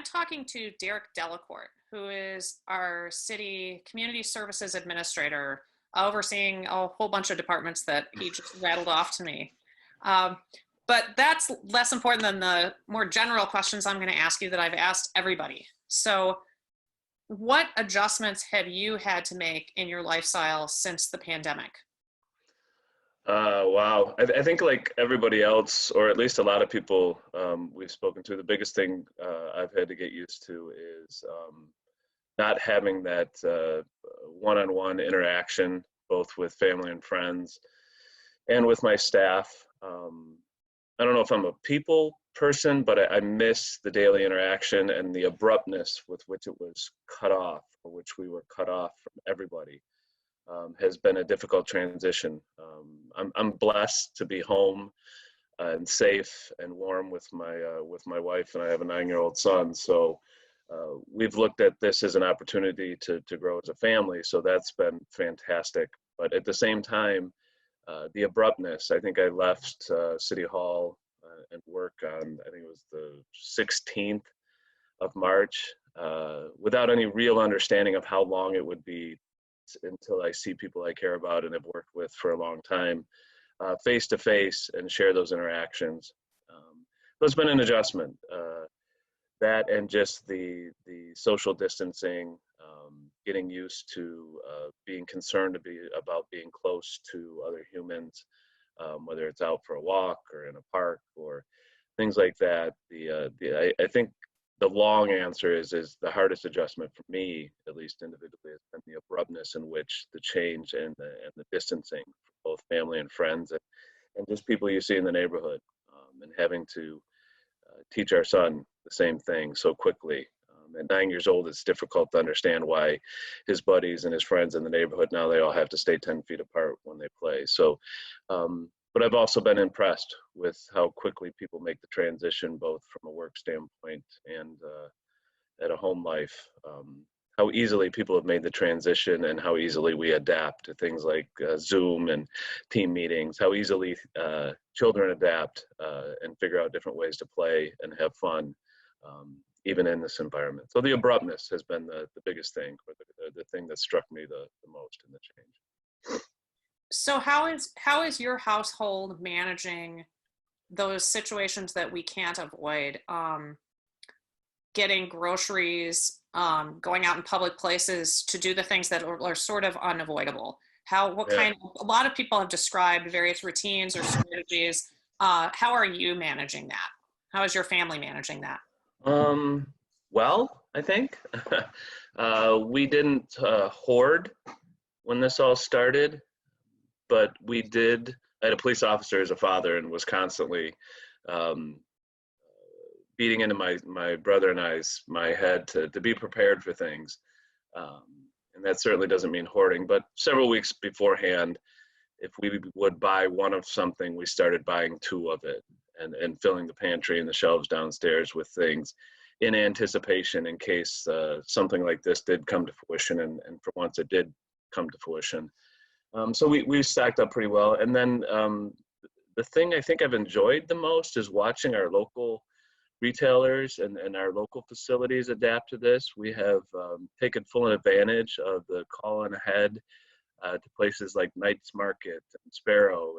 I'm talking to Derek Delacourt, who is our city community services administrator, overseeing a whole bunch of departments that he just rattled off to me. Um, but that's less important than the more general questions I'm going to ask you that I've asked everybody. So, what adjustments have you had to make in your lifestyle since the pandemic? Wow. I think like everybody else, or at least a lot of people we've spoken to, the biggest thing I've had to get used to is not having that one-on-one interaction, both with family and friends and with my staff. I don't know if I'm a people person, but I miss the daily interaction and the abruptness with which it was cut off, or which we were cut off from everybody. Has been a difficult transition. I'm blessed to be home and safe and warm with my wife, and I have a 9-year-old son. So we've looked at this as an opportunity to grow as a family. So that's been fantastic. But at the same time, the abruptness. I think I left City Hall and work on, I think it was the 16th of March, without any real understanding of how long it would be until I see people I care about and have worked with for a long time, face to face, and share those interactions. So it's been an adjustment. That and just the social distancing, getting used to being concerned about being close to other humans, whether it's out for a walk or in a park or things like that. I think the long answer is the hardest adjustment for me, at least individually, has been the abruptness in which the change and the distancing for both family and friends and just people you see in the neighborhood, and having to teach our son the same thing so quickly. At 9 years old, it's difficult to understand why his buddies and his friends in the neighborhood, now they all have to stay 10 feet apart when they play. So, but I've also been impressed with how quickly people make the transition, both from a work standpoint and at a home life. How easily people have made the transition and how easily we adapt to things like Zoom and team meetings, how easily children adapt and figure out different ways to play and have fun, even in this environment. So the abruptness has been the biggest thing, or the thing that struck me the most in the change. So how is your household managing those situations that we can't avoid? Getting groceries, going out in public places to do the things that are sort of unavoidable. A lot of people have described various routines or strategies. How are you managing that? How is your family managing that? Well, I think we didn't hoard when this all started, but we did. I had a police officer as a father and was constantly beating into my brother and my head to be prepared for things. And that certainly doesn't mean hoarding, but several weeks beforehand, if we would buy one of something, we started buying two of it and filling the pantry and the shelves downstairs with things in anticipation in case something like this did come to fruition, and for once it did come to fruition. So we stacked up pretty well. And then the thing I think I've enjoyed the most is watching our local retailers and our local facilities adapt to this. We have taken full advantage of the call in ahead to places like Knight's Market and Sparrow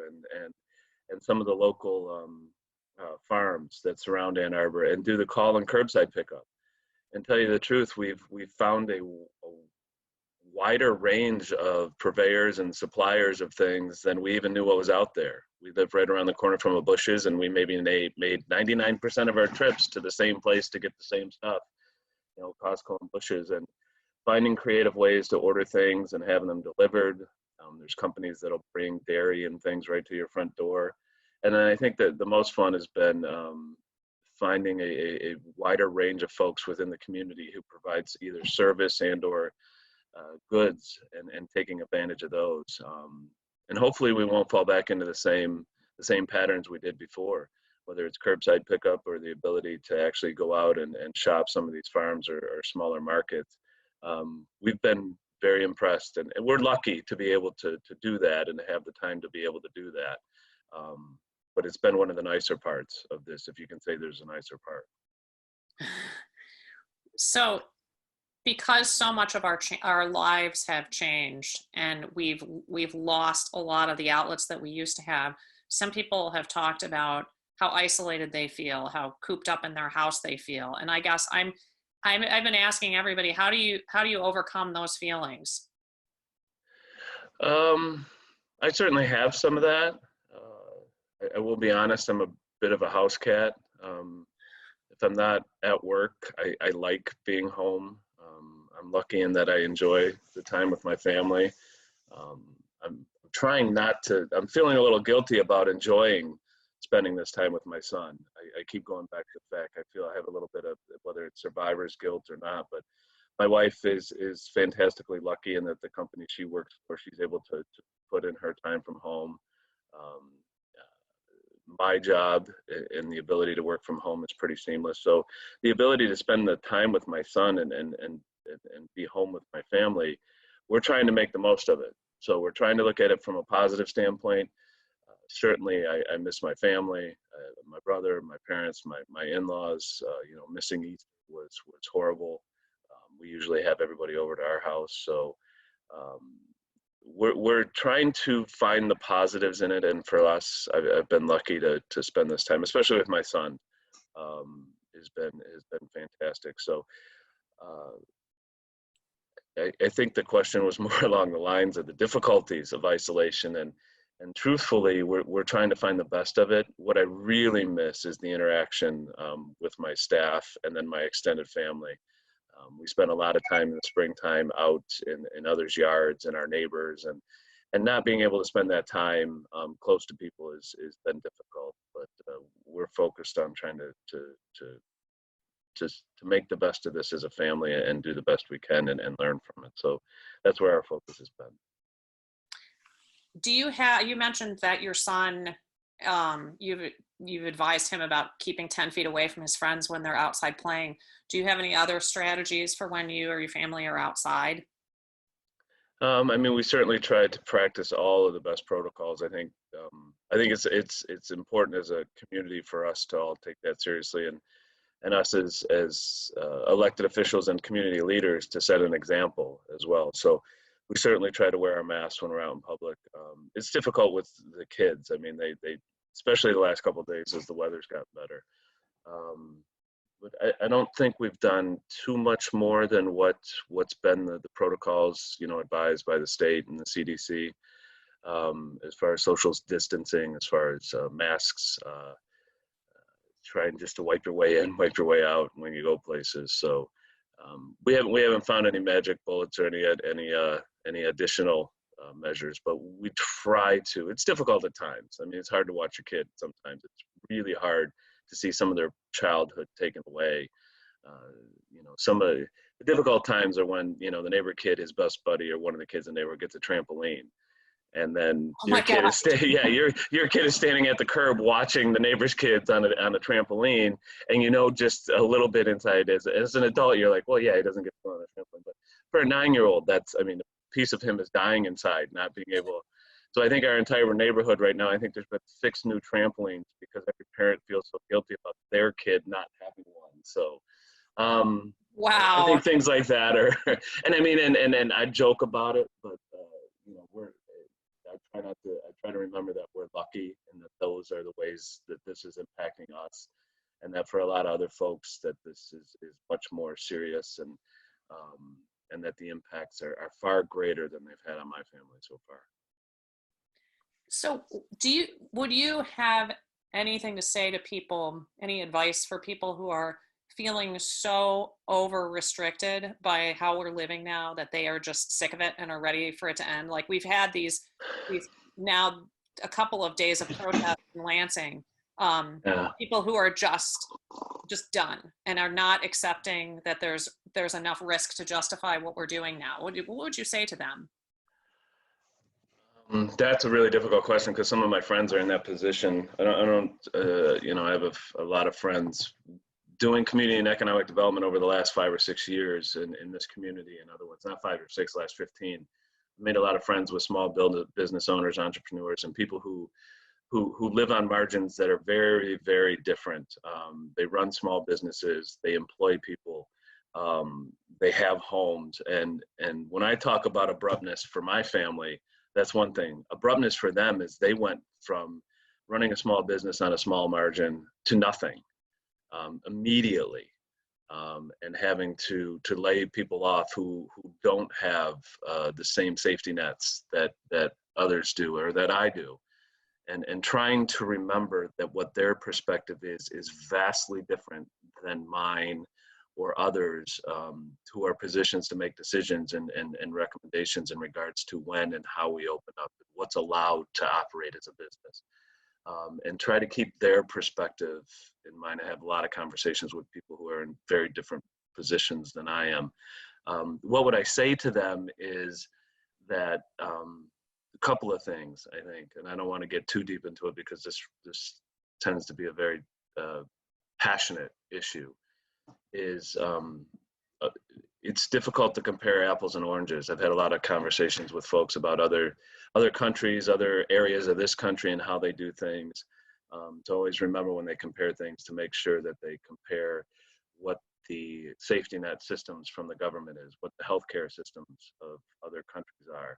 and some of the local farms that surround Ann Arbor, and do the call and curbside pickup. And tell you the truth, we've found a wider range of purveyors and suppliers of things than we even knew what was out there. We live right around the corner from a Bush's, and we maybe made 99% of our trips to the same place to get the same stuff, Costco and Bush's, and finding creative ways to order things and having them delivered. There's companies that'll bring dairy and things right to your front door. And then I think that the most fun has been finding a wider range of folks within the community who provides either service and or goods, and taking advantage of those. And hopefully we won't fall back into the same patterns we did before, whether it's curbside pickup or the ability to actually go out and shop some of these farms or smaller markets. We've been very impressed, and we're lucky to be able to do that and have the time to be able to do that. But it's been one of the nicer parts of this, if you can say there's a nicer part. So because so much of our lives have changed and we've lost a lot of the outlets that we used to have, some people have talked about how isolated they feel, how cooped up in their house they feel. And I guess I've been asking everybody, how do you overcome those feelings? Um, I certainly have some of that. I will be honest, I'm a bit of a house cat. If I'm not at work, I like being home. I'm lucky in that I enjoy the time with my family. I'm trying not to, I'm feeling a little guilty about enjoying spending this time with my son. I keep going back to the fact I feel I have a little bit of, whether it's survivor's guilt or not, but my wife is fantastically lucky in that the company she works for, she's able to put in her time from home. Um, my job and the ability to work from home is pretty seamless. So the ability to spend the time with my son and be home with my family, we're trying to make the most of it. So we're trying to look at it from a positive standpoint. Certainly, I miss my family, my brother, my parents, my in-laws. Missing Easter was horrible. We usually have everybody over to our house, so we're trying to find the positives in it. And for us, I've been lucky to spend this time, especially with my son. Has been fantastic. So I think the question was more along the lines of the difficulties of isolation, and truthfully, we're trying to find the best of it. What I really miss is the interaction with my staff and then my extended family. We spend a lot of time in the springtime out in others' yards and our neighbors, and not being able to spend that time close to people is been difficult. But we're focused on trying to make the best of this as a family and do the best we can and learn from it. So that's where our focus has been. You mentioned that your son, you've advised him about keeping 10 feet away from his friends when they're outside playing. Do you have any other strategies for when you or your family are outside? We certainly tried to practice all of the best protocols. I think it's important as a community for us to all take that seriously, and us as elected officials and community leaders to set an example as well. So we certainly try to wear our masks when we're out in public. It's difficult with the kids. They especially the last couple of days as the weather's gotten better. But I don't think we've done too much more than what's been the protocols, advised by the state and the CDC, as far as social distancing, as far as masks, trying just to wipe your way in, wipe your way out when you go places. So we haven't found any magic bullets or any additional measures, but we try to. It's difficult at times. It's hard to watch your kid sometimes. It's really hard to see some of their childhood taken away. Some of the difficult times are when, the neighbor kid, his best buddy, or one of the kids in the neighborhood gets a trampoline. And then your kid is standing at the curb watching the neighbor's kids on a trampoline, and just a little bit inside as an adult, you're like, well, yeah, he doesn't get to go on a trampoline. But for a 9-year-old, a piece of him is dying inside, not being able. So I think our entire neighborhood right now, I think there's been 6 new trampolines because every parent feels so guilty about their kid not having one. So Wow. I think things like that are, and I joke about it, but I try to remember that we're lucky and that those are the ways that this is impacting us, and that for a lot of other folks that this is much more serious, and that the impacts are far greater than they've had on my family so far. So would you have anything to say to people, any advice for people who are feeling so over restricted by how we're living now that they are just sick of it and are ready for it to end? Like, we've had these now a couple of days of protest in Lansing, people who are just done and are not accepting that there's enough risk to justify what we're doing now. What would you say to them? That's a really difficult question because some of my friends are in that position. I have a lot of friends doing community and economic development over the last 5 or 6 years in this community. In other words, not 5 or 6, last 15. I made a lot of friends with small business owners, entrepreneurs, and people who live on margins that are very, very different. They run small businesses, they employ people, They have homes, and when I talk about abruptness for my family, that's one thing. Abruptness for them is they went from running a small business on a small margin to nothing immediately, and having to lay people off who don't have the same safety nets that others do or that I do, and trying to remember that what their perspective is vastly different than mine or others who are positions to make decisions and recommendations in regards to when and how we open up, what's allowed to operate as a business, and try to keep their perspective in mind. I have a lot of conversations with people who are in very different positions than I am. What would I say to them is that a couple of things, I think, and I don't want to get too deep into it because this tends to be a very passionate issue, is it's difficult to compare apples and oranges. I've had a lot of conversations with folks about other countries, other areas of this country and how they do things. To always remember when they compare things to make sure that they compare what the safety net systems from the government is, what the healthcare systems of other countries are.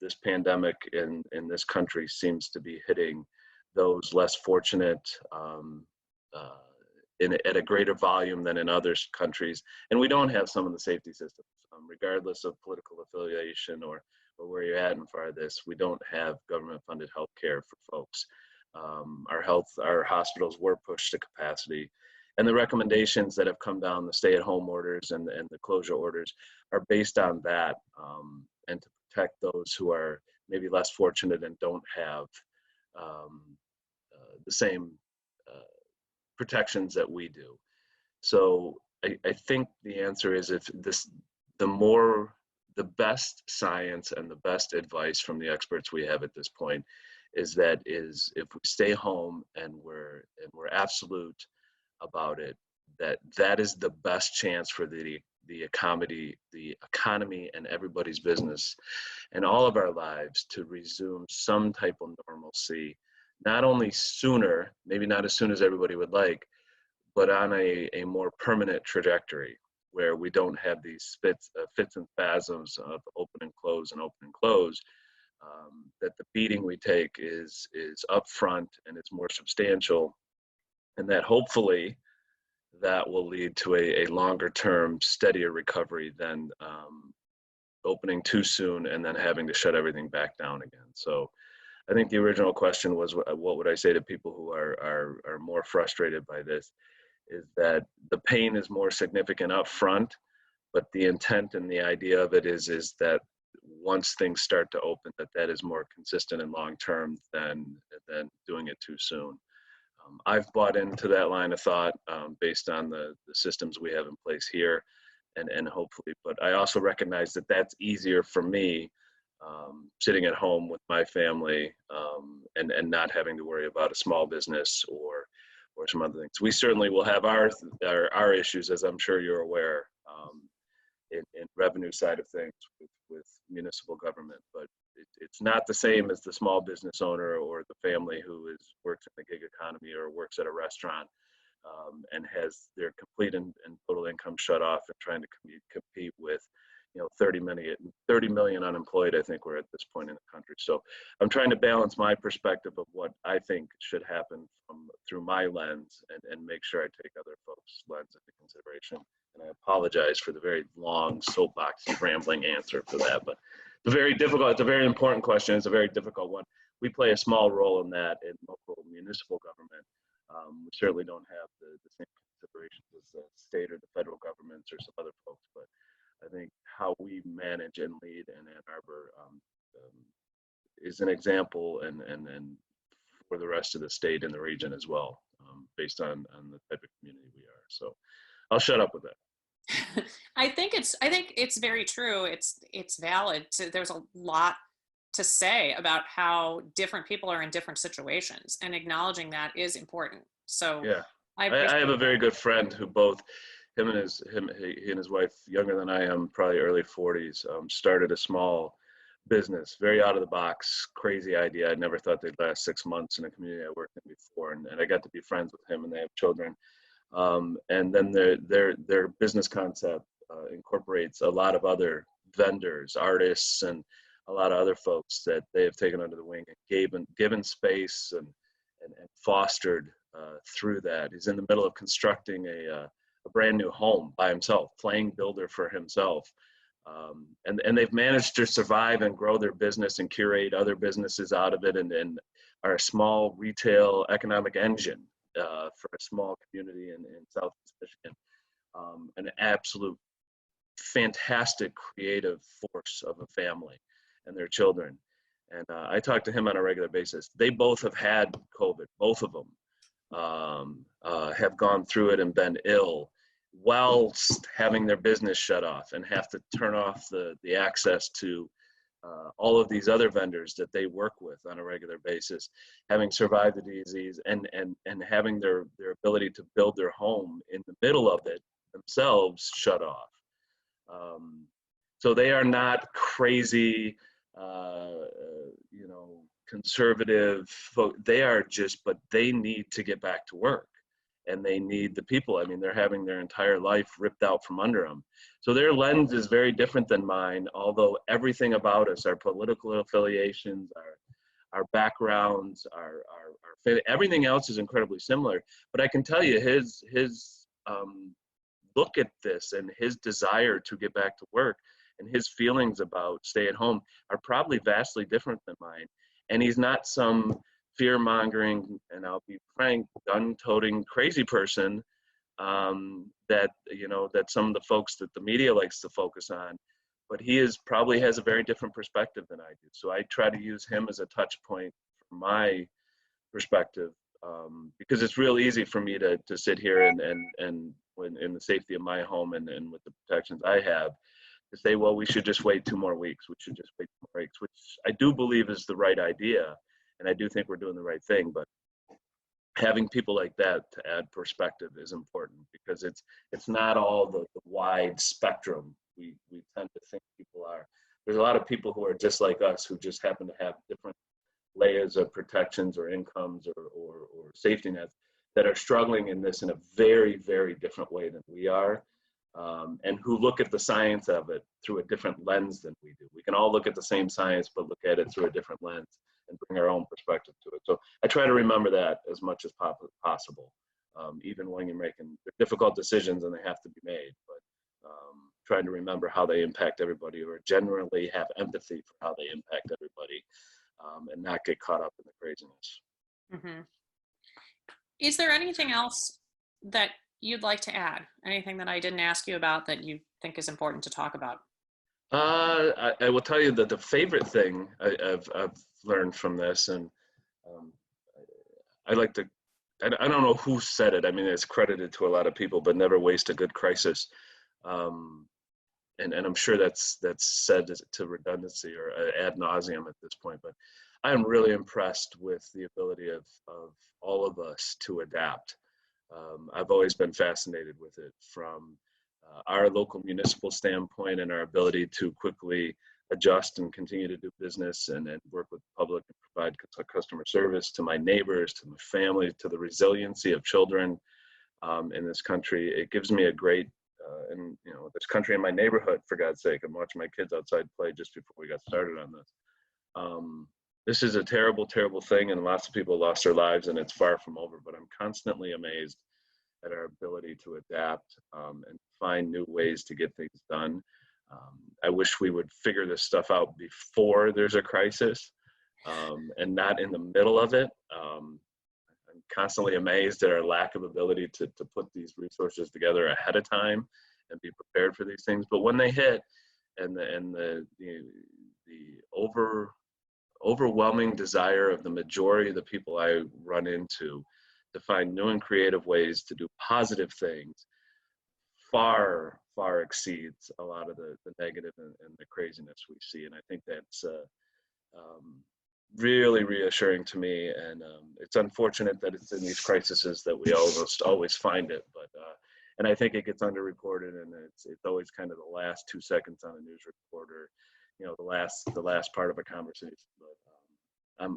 This pandemic in this country seems to be hitting those less fortunate at a greater volume than in other countries. And we don't have some of the safety systems, regardless of political affiliation or where you're at in far this. We don't have government funded health care for folks. Our hospitals were pushed to capacity. And the recommendations that have come down, the stay-at-home orders and the closure orders, are based on that, and to protect those who are maybe less fortunate and don't have the same protections that we do. So I think the answer is the best science and the best advice from the experts we have at this point is if we stay home and we're absolute about it, that is the best chance for the economy and everybody's business and all of our lives to resume some type of normalcy, not only sooner, maybe not as soon as everybody would like, but on a more permanent trajectory where we don't have these fits and spasms of open and close and open and close, that the beating we take is upfront and it's more substantial, and that hopefully that will lead to a longer term, steadier recovery than opening too soon and then having to shut everything back down again. So I think the original question was, what would I say to people who are more frustrated by this, is that the pain is more significant up front, but the intent and the idea of it is that once things start to open, that is more consistent and long-term than doing it too soon. I've bought into that line of thought based on the systems we have in place here, and hopefully, but I also recognize that that's easier for me sitting at home with my family and not having to worry about a small business or some other things. We certainly will have our issues, as I'm sure you're aware, in revenue side of things with municipal government, but it's not the same as the small business owner or the family who works in the gig economy or works at a restaurant and has their complete and total income shut off and trying to compete with 30 million unemployed, I think we're at this point in the country. So I'm trying to balance my perspective of what I think should happen through my lens and make sure I take other folks' lens into consideration. And I apologize for the very long soapbox rambling answer for that, but it's a very important question. It's a very difficult one. We play a small role in that in local municipal government. We certainly don't have the same considerations as the state or the federal governments or some other folks, but I think how we manage and lead in Ann Arbor is an example and for the rest of the state and the region as well, based on the type of community we are. So I'll shut up with that. I think it's very true. It's valid. There's a lot to say about how different people are in different situations, and acknowledging that is important. So yeah, I have a very good friend who both he and his wife, younger than I am, probably early 40s, started a small business, very out of the box, crazy idea. I never thought they'd last 6 months in a community I worked in before, and I got to be friends with him, and they have children. And then their business concept incorporates a lot of other vendors, artists, and a lot of other folks that they have taken under the wing and given space and fostered through that. He's in the middle of constructing a brand new home by himself, playing builder for himself. And they've managed to survive and grow their business and curate other businesses out of it, and are a small retail economic engine for a small community in Southeast Michigan. An absolute fantastic creative force of a family and their children. And I talk to him on a regular basis. They both have had COVID, both of them have gone through it and been ill whilst having their business shut off and have to turn off the access to all of these other vendors that they work with on a regular basis, having survived the disease and having their ability to build their home in the middle of it themselves shut off. So they are not crazy, conservative folk. They are just, but they need to get back to work, and they need the people. I mean, they're having their entire life ripped out from under them. So their lens is very different than mine, although everything about us, our political affiliations, our backgrounds, our everything else is incredibly similar. But I can tell you his look at this and his desire to get back to work and his feelings about stay at home are probably vastly different than mine. And he's not some fear-mongering, and I'll be frank, gun-toting crazy person that some of the folks that the media likes to focus on. But he probably has a very different perspective than I do. So I try to use him as a touch point from my perspective, because it's real easy for me to sit here and when in the safety of my home and with the protections I have, to say, well, we should just wait 2 more weeks. We should just wait 2 more weeks, which I do believe is the right idea. And I do think we're doing the right thing. But having people like that to add perspective is important, because it's not all the wide spectrum we tend to think people are. There's a lot of people who are just like us, who just happen to have different layers of protections or incomes or safety nets that are struggling in this in a very, very different way than we are. And who look at the science of it through a different lens than we do. We can all look at the same science, but look at it through a different lens and bring our own perspective to it. So I try to remember that as much as possible, even when you're making difficult decisions and they have to be made, but trying to remember how they impact everybody, or generally have empathy for how they impact everybody, and not get caught up in the craziness. Mm-hmm. Is there anything else that you'd like to add? Anything that I didn't ask you about that you think is important to talk about? I will tell you that the favorite thing I've learned from this, and I like to, I don't know who said it. I mean, it's credited to a lot of people, but never waste a good crisis. And I'm sure that's said to redundancy or ad nauseum at this point, but I am really impressed with the ability of all of us to adapt. I've always been fascinated with it from our local municipal standpoint, and our ability to quickly adjust and continue to do business and work with the public and provide customer service, to my neighbors, to my family, to the resiliency of children in this country. It gives me a great, and this country in my neighborhood, for God's sake, I'm watching my kids outside play just before we got started on this. This is a terrible, terrible thing, and lots of people lost their lives, and it's far from over, but I'm constantly amazed at our ability to adapt and find new ways to get things done. I wish we would figure this stuff out before there's a crisis, and not in the middle of it. I'm constantly amazed at our lack of ability to put these resources together ahead of time and be prepared for these things. But when they hit, and the overwhelming desire of the majority of the people I run into to find new and creative ways to do positive things far, far exceeds a lot of the negative and the craziness we see. And I think that's really reassuring to me. And it's unfortunate that it's in these crises that we almost always find it. But and I think it gets underreported, and it's always kind of the last 2 seconds on a news report, or the last part of a conversation. But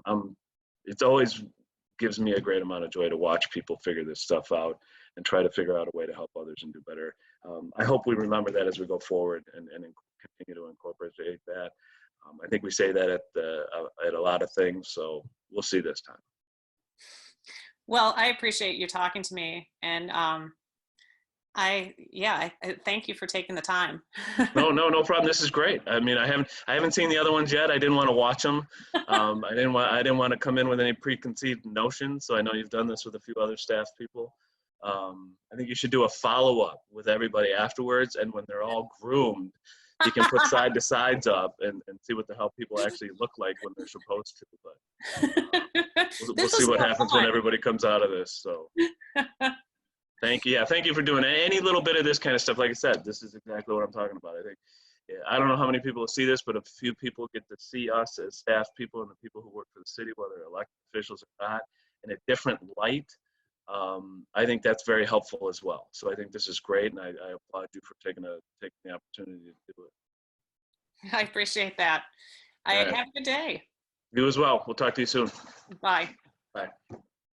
it's always gives me a great amount of joy to watch people figure this stuff out and try to figure out a way to help others and do better. I hope we remember that as we go forward and continue to incorporate that. I think we say that at a lot of things, so we'll see this time. Well, I appreciate you talking to me, and I thank you for taking the time. No problem. This is great. I mean, I haven't seen the other ones yet. I didn't want to watch them. I didn't want to come in with any preconceived notions. So I know you've done this with a few other staff people. I think you should do a follow-up with everybody afterwards, and when they're all groomed, you can put side to sides up and see what the hell people actually look like when they're supposed to. But we'll see what happens when everybody comes out of this. So thank you. Yeah, thank you for doing any little bit of this kind of stuff. Like I said, this is exactly what I'm talking about. I think, I don't know how many people see this, but a few people get to see us as staff people and the people who work for the city, whether elected officials or not, in a different light. I think that's very helpful as well. So I think this is great, and I applaud you for taking the opportunity to do it. I appreciate that. Have a good day. You as well. We'll talk to you soon. Bye. Bye.